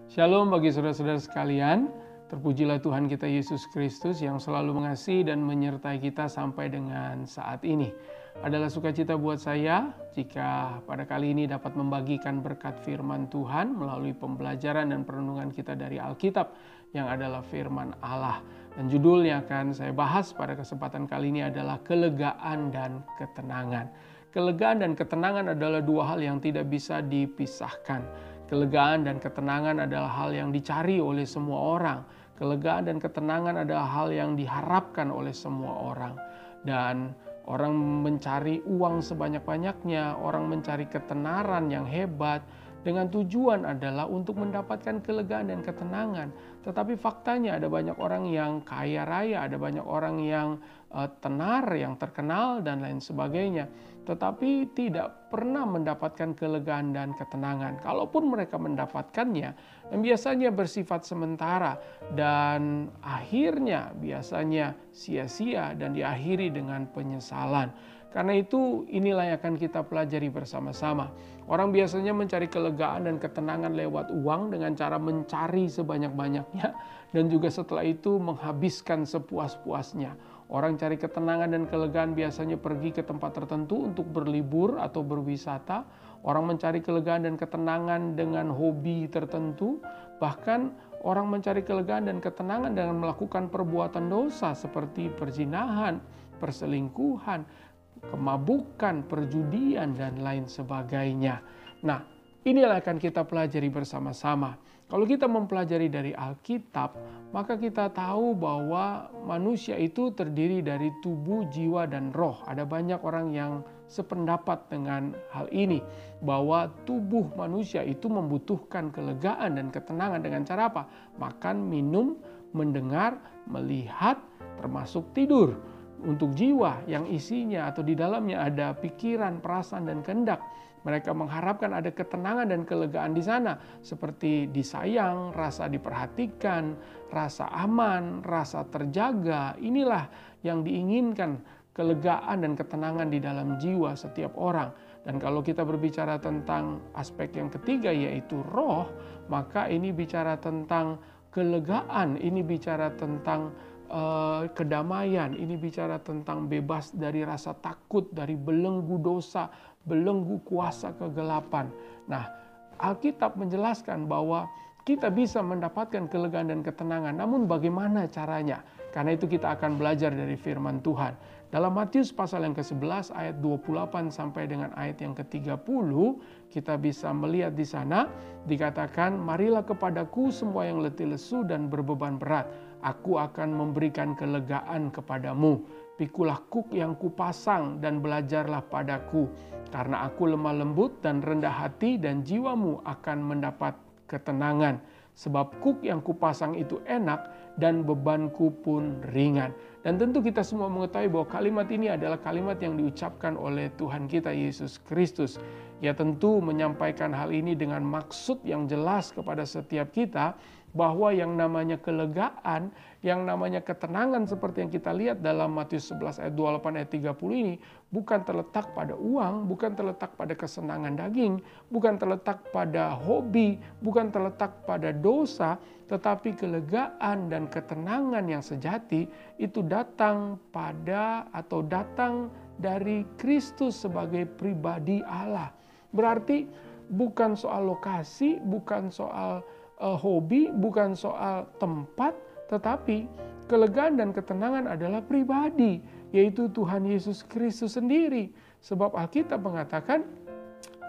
Shalom bagi saudara-saudara sekalian, terpujilah Tuhan kita Yesus Kristus yang selalu mengasihi dan menyertai kita sampai dengan saat ini. Adalah sukacita buat saya jika pada kali ini dapat membagikan berkat firman Tuhan melalui pembelajaran dan perenungan kita dari Alkitab yang adalah firman Allah. Dan judul yang akan saya bahas pada kesempatan kali ini adalah kelegaan dan ketenangan. Kelegaan dan ketenangan adalah dua hal yang tidak bisa dipisahkan. Kelegaan dan ketenangan adalah hal yang dicari oleh semua orang. Kelegaan dan ketenangan adalah hal yang diharapkan oleh semua orang. Dan orang mencari uang sebanyak-banyaknya, orang mencari ketenaran yang hebat, dengan tujuan adalah untuk mendapatkan kelegaan dan ketenangan. Tetapi faktanya ada banyak orang yang kaya raya, ada banyak orang yang tenar, yang terkenal dan lain sebagainya. Tetapi tidak pernah mendapatkan kelegaan dan ketenangan. Kalaupun mereka mendapatkannya, yang biasanya bersifat sementara dan akhirnya biasanya sia-sia dan diakhiri dengan penyesalan. Karena itu inilah yang akan kita pelajari bersama-sama. Orang biasanya mencari kelegaan dan ketenangan lewat uang dengan cara mencari sebanyak-banyaknya dan juga setelah itu menghabiskan sepuas-puasnya. Orang cari ketenangan dan kelegaan biasanya pergi ke tempat tertentu untuk berlibur atau berwisata. Orang mencari kelegaan dan ketenangan dengan hobi tertentu. Bahkan orang mencari kelegaan dan ketenangan dengan melakukan perbuatan dosa seperti perzinahan, perselingkuhan, kemabukan, perjudian, dan lain sebagainya. Nah, inilah akan kita pelajari bersama-sama. Kalau kita mempelajari dari Alkitab, maka kita tahu bahwa manusia itu terdiri dari tubuh, jiwa, dan roh. Ada banyak orang yang sependapat dengan hal ini, bahwa tubuh manusia itu membutuhkan kelegaan dan ketenangan dengan cara apa? Makan, minum, mendengar, melihat, termasuk tidur. Untuk jiwa yang isinya atau di dalamnya ada pikiran, perasaan, dan kehendak, mereka mengharapkan ada ketenangan dan kelegaan di sana, seperti disayang, rasa diperhatikan, rasa aman, rasa terjaga. Inilah yang diinginkan, kelegaan dan ketenangan di dalam jiwa setiap orang. Dan kalau kita berbicara tentang aspek yang ketiga yaitu roh, maka ini bicara tentang kelegaan, ini bicara tentang kedamaian, ini bicara tentang bebas dari rasa takut, dari belenggu dosa, belenggu kuasa kegelapan. Nah, Alkitab menjelaskan bahwa kita bisa mendapatkan kelegaan dan ketenangan, namun bagaimana caranya? Karena itu kita akan belajar dari firman Tuhan. Dalam Matius pasal yang ke-11 ayat 28 sampai dengan ayat yang ke-30, kita bisa melihat di sana dikatakan, "Marilah kepadaku semua yang letih lesu dan berbeban berat. Aku akan memberikan kelegaan kepadamu. Pikulah kuk yang kupasang dan belajarlah padaku. Karena aku lemah lembut dan rendah hati dan jiwamu akan mendapat ketenangan. Sebab kuk yang kupasang itu enak dan bebanku pun ringan." Dan tentu kita semua mengetahui bahwa kalimat ini adalah kalimat yang diucapkan oleh Tuhan kita Yesus Kristus. Ia tentu menyampaikan hal ini dengan maksud yang jelas kepada setiap kita, bahwa yang namanya kelegaan, yang namanya ketenangan seperti yang kita lihat dalam Matius 11 ayat 28 ayat 30 ini bukan terletak pada uang, bukan terletak pada kesenangan daging, bukan terletak pada hobi, bukan terletak pada dosa, tetapi kelegaan dan ketenangan yang sejati itu datang pada atau datang dari Kristus sebagai pribadi Allah. Berarti bukan soal lokasi, bukan soal hobi, bukan soal tempat, tetapi kelegaan dan ketenangan adalah pribadi, yaitu Tuhan Yesus Kristus sendiri. Sebab Alkitab mengatakan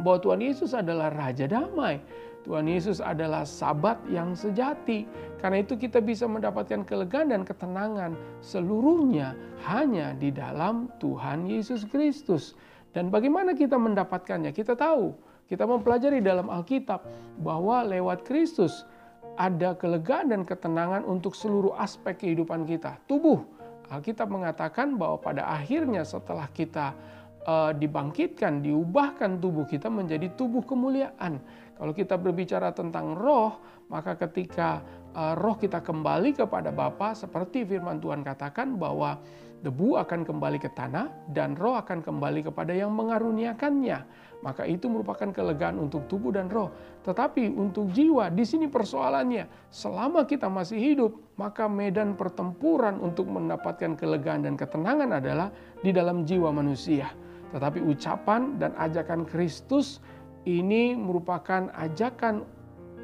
bahwa Tuhan Yesus adalah Raja Damai. Tuhan Yesus adalah Sabat yang sejati. Karena itu kita bisa mendapatkan kelegaan dan ketenangan seluruhnya hanya di dalam Tuhan Yesus Kristus. Dan bagaimana kita mendapatkannya? Kita tahu. Kita mempelajari dalam Alkitab bahwa lewat Kristus ada kelegaan dan ketenangan untuk seluruh aspek kehidupan kita. Tubuh, Alkitab mengatakan bahwa pada akhirnya setelah kita dibangkitkan, diubahkan tubuh kita menjadi tubuh kemuliaan. Kalau kita berbicara tentang roh, maka ketika roh kita kembali kepada Bapa, seperti firman Tuhan katakan bahwa debu akan kembali ke tanah dan roh akan kembali kepada yang mengaruniakannya. Maka itu merupakan kelegaan untuk tubuh dan roh. Tetapi untuk jiwa, di sini persoalannya, selama kita masih hidup, maka medan pertempuran untuk mendapatkan kelegaan dan ketenangan adalah di dalam jiwa manusia. Tetapi ucapan dan ajakan Kristus ini merupakan ajakan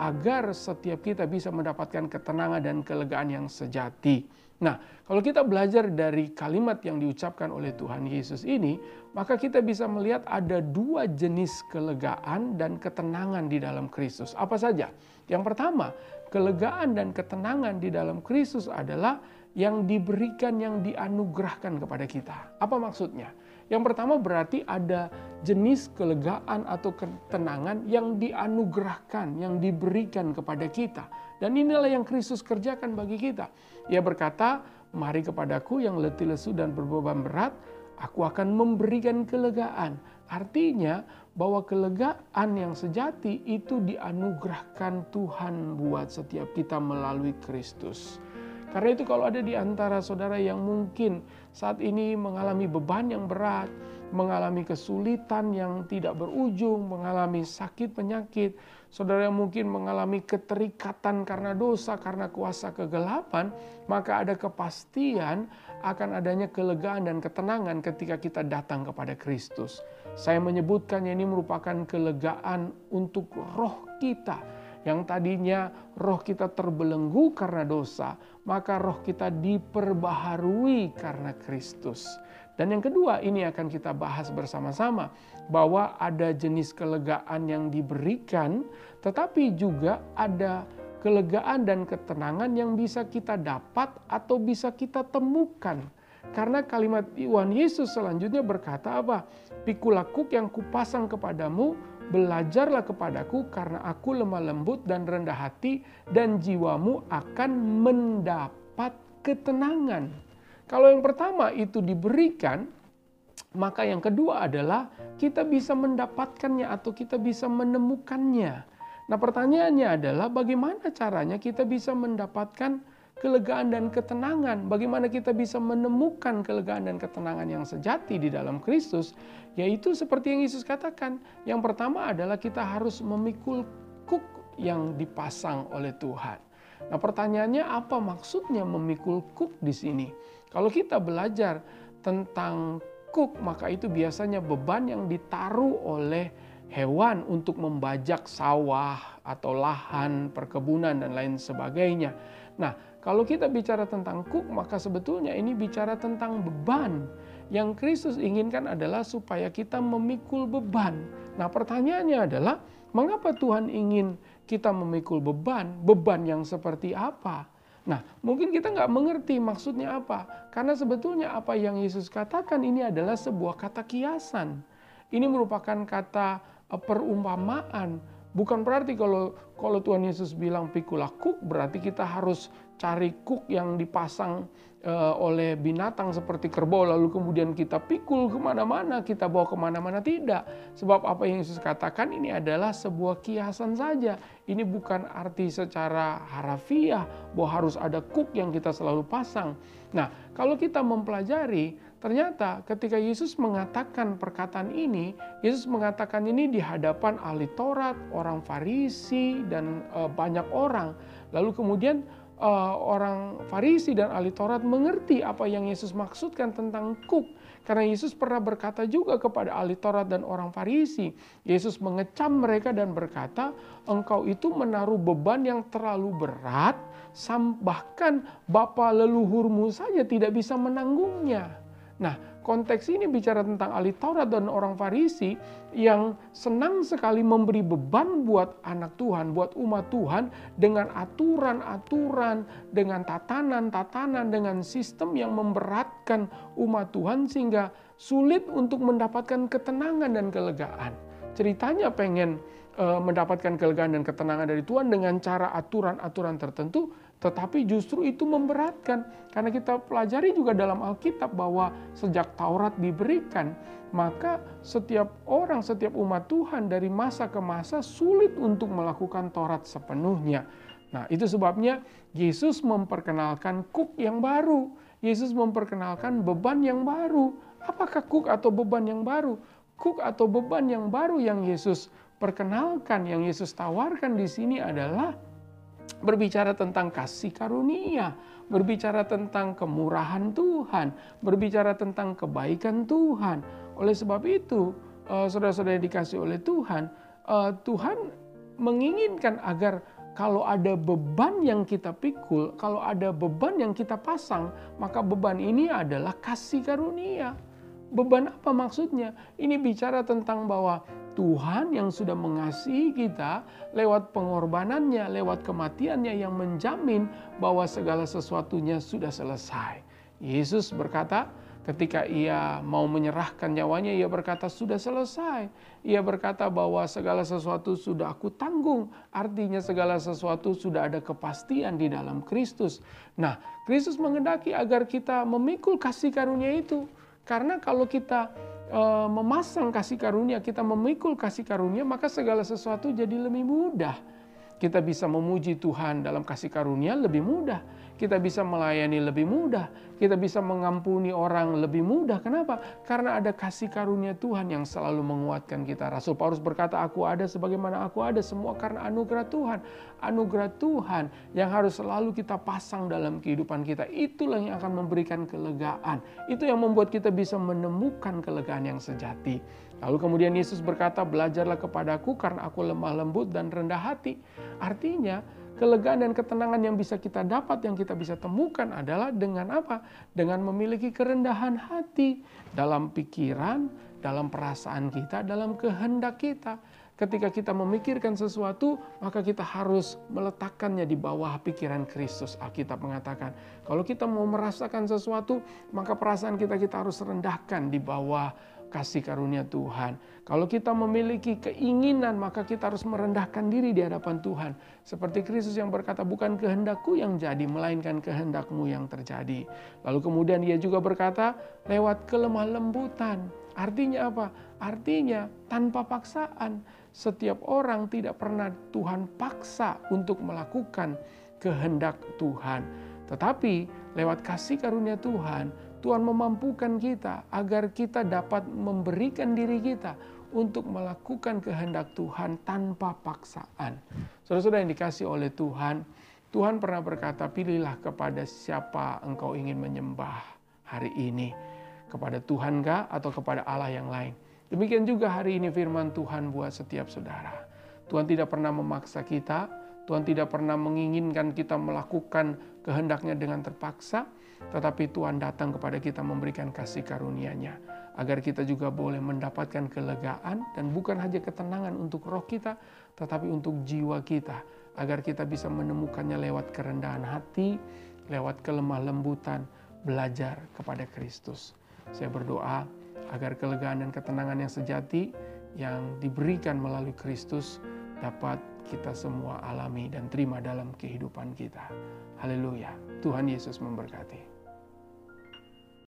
agar setiap kita bisa mendapatkan ketenangan dan kelegaan yang sejati. Nah, kalau kita belajar dari kalimat yang diucapkan oleh Tuhan Yesus ini, maka kita bisa melihat ada dua jenis kelegaan dan ketenangan di dalam Kristus. Apa saja? Yang pertama, kelegaan dan ketenangan di dalam Kristus adalah yang diberikan, yang dianugerahkan kepada kita. Apa maksudnya? Yang pertama berarti ada jenis kelegaan atau ketenangan yang dianugerahkan, yang diberikan kepada kita. Dan inilah yang Kristus kerjakan bagi kita. Ia berkata, mari kepadaku yang letih lesu dan berbeban berat, aku akan memberikan kelegaan. Artinya bahwa kelegaan yang sejati itu dianugerahkan Tuhan buat setiap kita melalui Kristus. Karena itu kalau ada di antara saudara yang mungkin saat ini mengalami beban yang berat, mengalami kesulitan yang tidak berujung, mengalami sakit penyakit, saudara yang mungkin mengalami keterikatan karena dosa, karena kuasa kegelapan, maka ada kepastian akan adanya kelegaan dan ketenangan ketika kita datang kepada Kristus. Saya menyebutkannya ini merupakan kelegaan untuk roh kita. Yang tadinya roh kita terbelenggu karena dosa, maka roh kita diperbaharui karena Kristus. Dan yang kedua, ini akan kita bahas bersama-sama, bahwa ada jenis kelegaan yang diberikan, tetapi juga ada kelegaan dan ketenangan yang bisa kita dapat atau bisa kita temukan. Karena kalimat Tuhan Yesus selanjutnya berkata apa? Pikul kuk yang kupasang kepadamu, belajarlah kepadaku karena aku lemah lembut dan rendah hati, dan jiwamu akan mendapat ketenangan. Kalau yang pertama itu diberikan, maka yang kedua adalah kita bisa mendapatkannya atau kita bisa menemukannya. Nah, pertanyaannya adalah bagaimana caranya kita bisa mendapatkan kelegaan dan ketenangan? Bagaimana kita bisa menemukan kelegaan dan ketenangan yang sejati di dalam Kristus? Yaitu seperti yang Yesus katakan. Yang pertama adalah kita harus memikul kuk yang dipasang oleh Tuhan. Nah, pertanyaannya apa maksudnya memikul kuk di sini? Kalau kita belajar tentang kuk, maka itu biasanya beban yang ditaruh oleh hewan untuk membajak sawah atau lahan perkebunan dan lain sebagainya. Nah, kalau kita bicara tentang kuk, maka sebetulnya ini bicara tentang beban. Yang Kristus inginkan adalah supaya kita memikul beban. Nah, pertanyaannya adalah, mengapa Tuhan ingin kita memikul beban? Beban yang seperti apa? Nah, mungkin kita nggak mengerti maksudnya apa. Karena sebetulnya apa yang Yesus katakan ini adalah sebuah kata kiasan. Ini merupakan kata perumpamaan. Bukan berarti kalau Tuhan Yesus bilang pikulah kuk, berarti kita harus cari kuk yang dipasang oleh binatang seperti kerbau, lalu kemudian kita pikul kemana-mana, kita bawa kemana-mana. Tidak. Sebab apa yang Yesus katakan ini adalah sebuah kiasan saja. Ini bukan arti secara harafiah bahwa harus ada kuk yang kita selalu pasang. Nah, kalau kita mempelajari, ternyata ketika Yesus mengatakan perkataan ini, Yesus mengatakan ini di hadapan ahli Taurat, orang Farisi, dan banyak orang. Lalu kemudian orang Farisi dan ahli Taurat mengerti apa yang Yesus maksudkan tentang kuk. Karena Yesus pernah berkata juga kepada ahli Taurat dan orang Farisi. Yesus mengecam mereka dan berkata, engkau itu menaruh beban yang terlalu berat, bahkan bapa leluhurmu saja tidak bisa menanggungnya. Nah, konteks ini bicara tentang ahli Taurat dan orang Farisi yang senang sekali memberi beban buat anak Tuhan, buat umat Tuhan dengan aturan-aturan, dengan tatanan-tatanan, dengan sistem yang memberatkan umat Tuhan sehingga sulit untuk mendapatkan ketenangan dan kelegaan. Ceritanya pengen mendapatkan kelegaan dan ketenangan dari Tuhan dengan cara aturan-aturan tertentu, tetapi justru itu memberatkan. Karena kita pelajari juga dalam Alkitab bahwa sejak Taurat diberikan, maka setiap orang, setiap umat Tuhan dari masa ke masa sulit untuk melakukan Taurat sepenuhnya. Nah, itu sebabnya Yesus memperkenalkan kuk yang baru. Yesus memperkenalkan beban yang baru. Apakah kuk atau beban yang baru? Kuk atau beban yang baru yang Yesus perkenalkan, yang Yesus tawarkan di sini adalah berbicara tentang kasih karunia, berbicara tentang kemurahan Tuhan, berbicara tentang kebaikan Tuhan. Oleh sebab itu, saudara-saudara yang dikasih oleh Tuhan, Tuhan menginginkan agar kalau ada beban yang kita pikul, kalau ada beban yang kita pasang, maka beban ini adalah kasih karunia. Beban apa maksudnya? Ini bicara tentang bahwa Tuhan yang sudah mengasihi kita lewat pengorbanannya, lewat kematiannya yang menjamin bahwa segala sesuatunya sudah selesai. Yesus berkata, ketika ia mau menyerahkan nyawanya, ia berkata sudah selesai. Ia berkata bahwa segala sesuatu sudah aku tanggung. Artinya segala sesuatu sudah ada kepastian di dalam Kristus. Nah, Kristus menghendaki agar kita memikul kasih karunia itu. Karena kalau kita memasang kasih karunia, kita memikul kasih karunia, maka segala sesuatu jadi lebih mudah. Kita bisa memuji Tuhan dalam kasih karunia lebih mudah. Kita bisa melayani lebih mudah. Kita bisa mengampuni orang lebih mudah. Kenapa? Karena ada kasih karunia Tuhan yang selalu menguatkan kita. Rasul Paulus berkata, aku ada sebagaimana aku ada, semua karena anugerah Tuhan. Anugerah Tuhan yang harus selalu kita pasang dalam kehidupan kita. Itulah yang akan memberikan kelegaan. Itu yang membuat kita bisa menemukan kelegaan yang sejati. Lalu kemudian Yesus berkata, belajarlah kepadaku karena aku lemah lembut dan rendah hati. Artinya, kelegaan dan ketenangan yang bisa kita dapat, yang kita bisa temukan adalah dengan apa? Dengan memiliki kerendahan hati dalam pikiran, dalam perasaan kita, dalam kehendak kita. Ketika kita memikirkan sesuatu, maka kita harus meletakkannya di bawah pikiran Kristus. Alkitab mengatakan, kalau kita mau merasakan sesuatu, maka perasaan kita harus rendahkan di bawah kasih karunia Tuhan. Kalau kita memiliki keinginan, maka kita harus merendahkan diri di hadapan Tuhan. Seperti Kristus yang berkata, bukan kehendakku yang jadi, melainkan kehendakmu yang terjadi. Lalu kemudian ia juga berkata, lewat kelemah lembutan. Artinya apa? Artinya tanpa paksaan. Setiap orang tidak pernah Tuhan paksa untuk melakukan kehendak Tuhan. Tetapi lewat kasih karunia Tuhan, Tuhan memampukan kita agar kita dapat memberikan diri kita untuk melakukan kehendak Tuhan tanpa paksaan. Saudara-saudara yang dikasih oleh Tuhan, Tuhan pernah berkata, pilihlah kepada siapa engkau ingin menyembah hari ini. Kepada Tuhan kah atau kepada Allah yang lain? Demikian juga hari ini firman Tuhan buat setiap saudara. Tuhan tidak pernah memaksa kita, Tuhan tidak pernah menginginkan kita melakukan kehendaknya dengan terpaksa, tetapi Tuhan datang kepada kita memberikan kasih karunia-Nya, agar kita juga boleh mendapatkan kelegaan dan bukan hanya ketenangan untuk roh kita, tetapi untuk jiwa kita, agar kita bisa menemukannya lewat kerendahan hati, lewat kelemah lembutan, belajar kepada Kristus. Saya berdoa agar kelegaan dan ketenangan yang sejati yang diberikan melalui Kristus dapat kita semua alami dan terima dalam kehidupan kita. Haleluya. Tuhan Yesus memberkati.